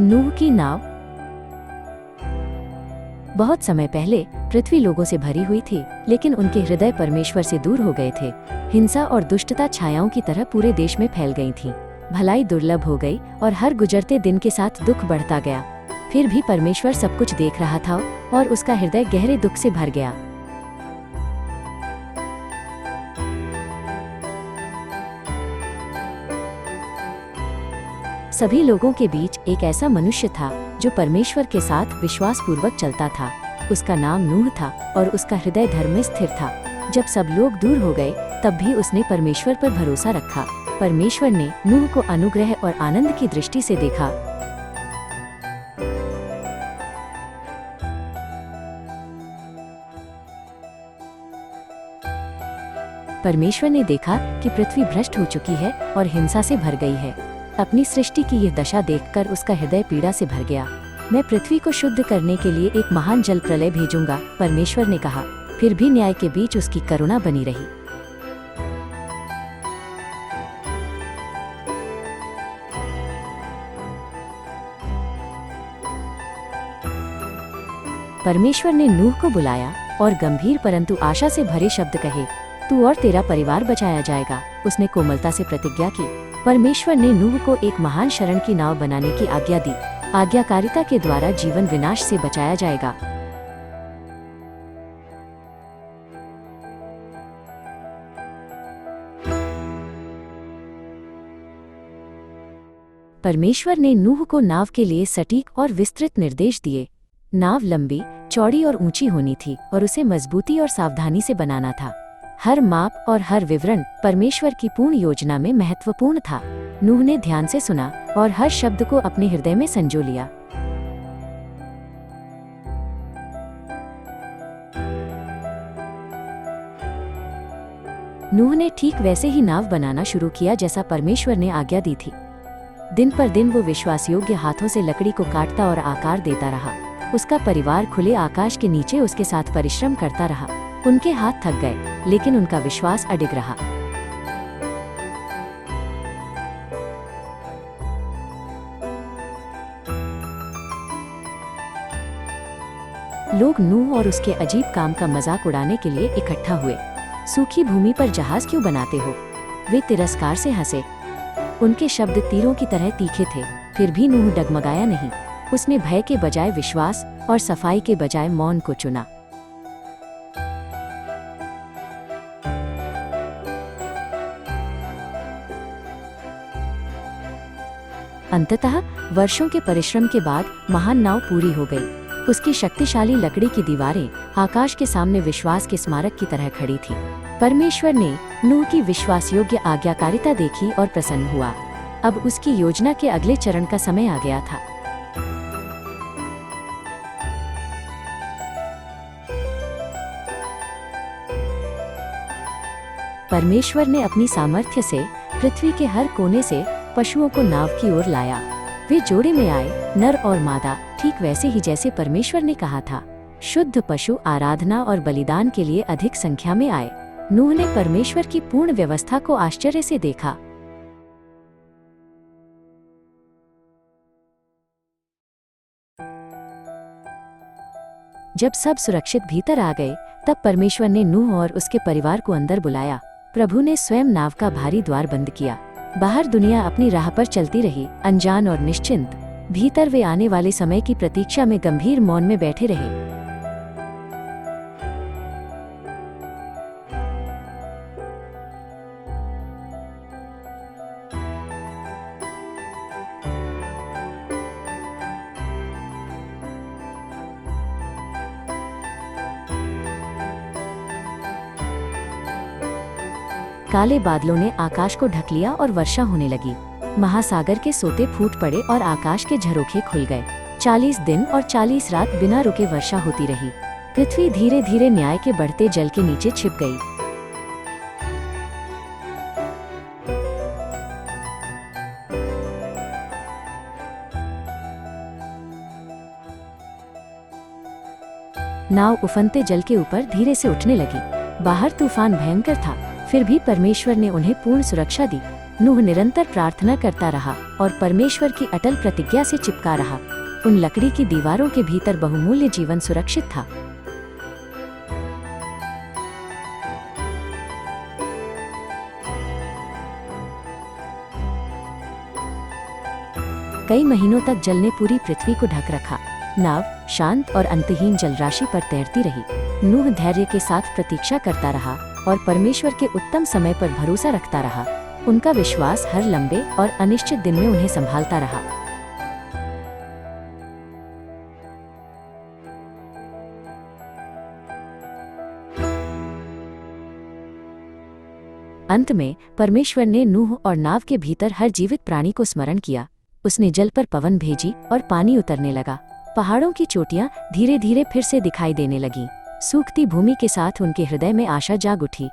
नूह की नाव। बहुत समय पहले पृथ्वी लोगों से भरी हुई थी, लेकिन उनके हृदय परमेश्वर से दूर हो गए थे। हिंसा और दुष्टता छायाओं की तरह पूरे देश में फैल गई थी। भलाई दुर्लभ हो गई और हर गुजरते दिन के साथ दुख बढ़ता गया। फिर भी परमेश्वर सब कुछ देख रहा था और उसका हृदय गहरे दुख से भर गया। सभी लोगों के बीच एक ऐसा मनुष्य था जो परमेश्वर के साथ विश्वासपूर्वक चलता था। उसका नाम नूह था और उसका हृदय धर्म में स्थिर था। जब सब लोग दूर हो गए, तब भी उसने परमेश्वर पर भरोसा रखा। परमेश्वर ने नूह को अनुग्रह और आनंद की दृष्टि से देखा। परमेश्वर ने देखा कि पृथ्वी भ्रष्ट हो चुकी है और हिंसा से भर गई है। अपनी सृष्टि की यह दशा देखकर उसका हृदय पीड़ा से भर गया। मैं पृथ्वी को शुद्ध करने के लिए एक महान जल प्रलय भेजूंगा, परमेश्वर ने कहा। फिर भी न्याय के बीच उसकी करुणा बनी रही। परमेश्वर ने नूह को बुलाया और गंभीर परंतु आशा से भरे शब्द कहे, तू और तेरा परिवार बचाया जाएगा। उसने कोमलता से प्रतिज्ञा की। परमेश्वर ने नूह को एक महान शरण की नाव बनाने की आज्ञा दी। आज्ञाकारिता के द्वारा जीवन विनाश से बचाया जाएगा। परमेश्वर ने नूह को नाव के लिए सटीक और विस्तृत निर्देश दिए। नाव लंबी, चौड़ी और ऊंची होनी थी और उसे मजबूती और सावधानी से बनाना था। हर माप और हर विवरण परमेश्वर की पूर्ण योजना में महत्वपूर्ण था। नूह ने ध्यान से सुना और हर शब्द को अपने हृदय में संजो लिया। नूह ने ठीक वैसे ही नाव बनाना शुरू किया जैसा परमेश्वर ने आज्ञा दी थी। दिन पर दिन वो विश्वासयोग्य हाथों से लकड़ी को काटता और आकार देता रहा। उसका परिवार खुले आकाश के नीचे उसके साथ परिश्रम करता रहा। उनके हाथ थक गए, लेकिन उनका विश्वास अडिग रहा। लोग नूह और उसके अजीब काम का मजाक उड़ाने के लिए इकट्ठा हुए। सूखी भूमि पर जहाज क्यों बनाते हो? वे तिरस्कार से हंसे। उनके शब्द तीरों की तरह तीखे थे। फिर भी नूह डगमगाया नहीं। उसने भय के बजाय विश्वास और सफाई के बजाय मौन को चुना। अंततः वर्षों के परिश्रम के बाद महान नाव पूरी हो गई। उसकी शक्तिशाली लकड़ी की दीवारें आकाश के सामने विश्वास के स्मारक की तरह खड़ी थी। परमेश्वर ने नूह की विश्वासयोग्य आज्ञाकारिता देखी और प्रसन्न हुआ। अब उसकी योजना के अगले चरण का समय आ गया था। परमेश्वर ने अपनी सामर्थ्य से पृथ्वी के हर कोने से पशुओं को नाव की ओर लाया। वे जोड़े में आए, नर और मादा, ठीक वैसे ही जैसे परमेश्वर ने कहा था। शुद्ध पशु आराधना और बलिदान के लिए अधिक संख्या में आए। नूह ने परमेश्वर की पूर्ण व्यवस्था को आश्चर्य से देखा। जब सब सुरक्षित भीतर आ गए, तब परमेश्वर ने नूह और उसके परिवार को अंदर बुलाया। प्रभु ने स्वयं नाव का भारी द्वार बंद किया। बाहर दुनिया अपनी राह पर चलती रही, अनजान और निश्चिंत। भीतर वे आने वाले समय की प्रतीक्षा में गंभीर मौन में बैठे रहे। काले बादलों ने आकाश को ढक लिया और वर्षा होने लगी। महासागर के सोते फूट पड़े और आकाश के झरोखे खुल गए। 40 दिन और 40 रात बिना रुके वर्षा होती रही। पृथ्वी धीरे धीरे न्याय के बढ़ते जल के नीचे छिप गई। नाव उफनते जल के ऊपर धीरे से उठने लगी। बाहर तूफान भयंकर था, फिर भी परमेश्वर ने उन्हें पूर्ण सुरक्षा दी। नूह निरंतर प्रार्थना करता रहा और परमेश्वर की अटल प्रतिज्ञा से चिपका रहा। उन लकड़ी की दीवारों के भीतर बहुमूल्य जीवन सुरक्षित था। कई महीनों तक जल ने पूरी पृथ्वी को ढक रखा। नाव शांत और अंतहीन जलराशि पर तैरती रही। नूह धैर्य के साथ प्रतीक्षा करता रहा और परमेश्वर के उत्तम समय पर भरोसा रखता रहा। उनका विश्वास हर लंबे और अनिश्चित दिन में उन्हें संभालता रहा। अंत में परमेश्वर ने नूह और नाव के भीतर हर जीवित प्राणी को स्मरण किया। उसने जल पर पवन भेजी और पानी उतरने लगा। पहाड़ों की चोटियां धीरे धीरे फिर से दिखाई देने लगीं। सूखती भूमि के साथ उनके हृदय में आशा जाग उठी।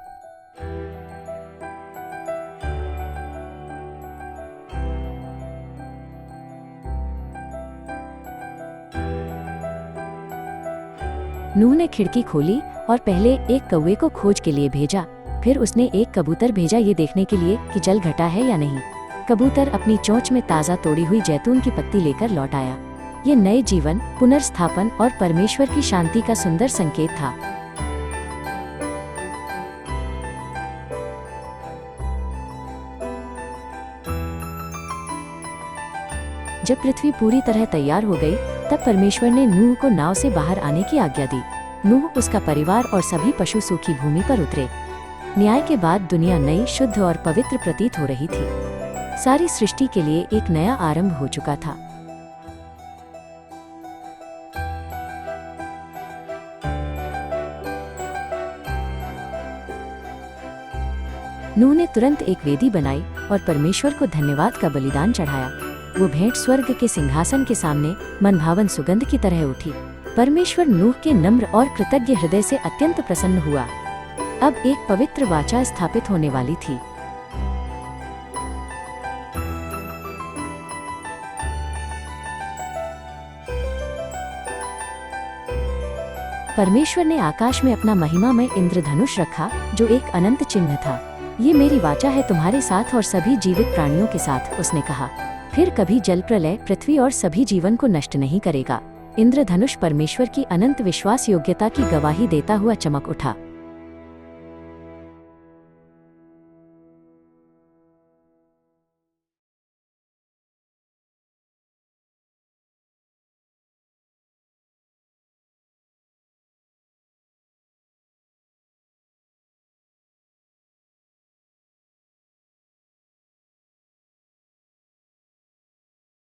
नूह ने खिड़की खोली और पहले एक कौवे को खोज के लिए भेजा। फिर उसने एक कबूतर भेजा ये देखने के लिए कि जल घटा है या नहीं। कबूतर अपनी चोंच में ताज़ा तोड़ी हुई जैतून की पत्ती लेकर लौट आया। ये नए जीवन, पुनर्स्थापन और परमेश्वर की शांति का सुंदर संकेत था। जब पृथ्वी पूरी तरह तैयार हो गई, तब परमेश्वर ने नूह को नाव से बाहर आने की आज्ञा दी। नूह, उसका परिवार और सभी पशु सूखी भूमि पर उतरे। न्याय के बाद दुनिया नई, शुद्ध और पवित्र प्रतीत हो रही थी। सारी सृष्टि के लिए एक नया आरंभ हो चुका था। नूह ने तुरंत एक वेदी बनाई और परमेश्वर को धन्यवाद का बलिदान चढ़ाया। वो भेंट स्वर्ग के सिंहासन के सामने मनभावन सुगंध की तरह उठी। परमेश्वर नूह के नम्र और कृतज्ञ हृदय से अत्यंत प्रसन्न हुआ। अब एक पवित्र वाचा स्थापित होने वाली थी। परमेश्वर ने आकाश में अपना महिमामय इंद्रधनुष रखा, जो एक अनंत चिन्ह था। ये मेरी वाचा है तुम्हारे साथ और सभी जीवित प्राणियों के साथ, उसने कहा। फिर कभी जल प्रलय पृथ्वी और सभी जीवन को नष्ट नहीं करेगा। इंद्रधनुष परमेश्वर की अनंत विश्वास योग्यता की गवाही देता हुआ चमक उठा।